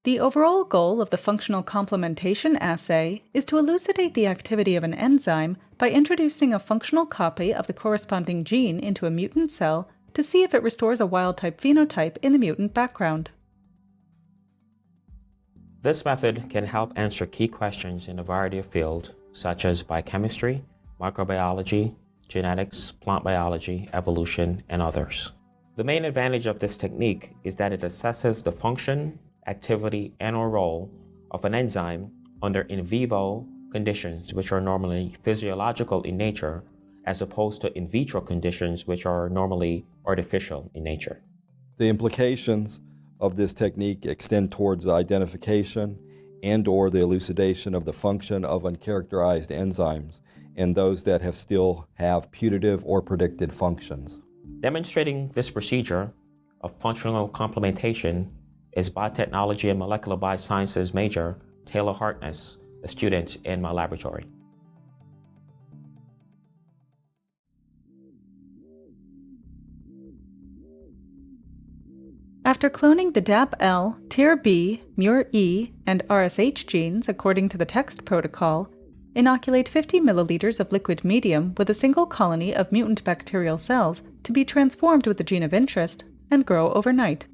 The overall goal of the functional complementation assay is to elucidate the activity of an enzyme by introducing a functional copy of the corresponding gene into a mutant cell to see if it restores a wild-type phenotype in the mutant background. This method can help answer key questions in a variety of fields, such as biochemistry, microbiology, genetics, plant biology, evolution, and others. The main advantage of this technique is that it assesses the function, activity, and/or role of an enzyme under in vivo conditions which are normally physiological in nature, as opposed to in vitro conditions which are normally artificial in nature. The implications of this technique extend towards the identification and/or the elucidation of the function of uncharacterized enzymes and those that still have putative or predicted functions. Demonstrating this procedure of functional complementation is biotechnology and molecular biosciences major Taylor Harkness, a student in my laboratory. After cloning the DAP-L, TIR-B, MUR-E, and RSH genes according to the text protocol, inoculate 50 milliliters of liquid medium with a single colony of mutant bacterial cells to be transformed with the gene of interest and grow overnight.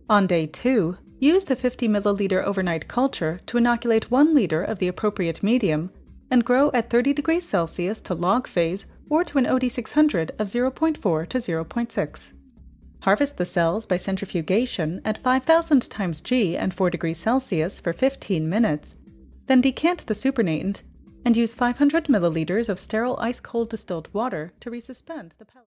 On day 2, use the 50 milliliter overnight culture to inoculate 1 liter of the appropriate medium and grow at 30 degrees Celsius to log phase or to an OD600 of 0.4 to 0.6. Harvest the cells by centrifugation at 5,000 times G and 4 degrees Celsius for 15 minutes, then decant the supernatant and use 500 milliliters of sterile ice-cold distilled water to resuspend the pellet.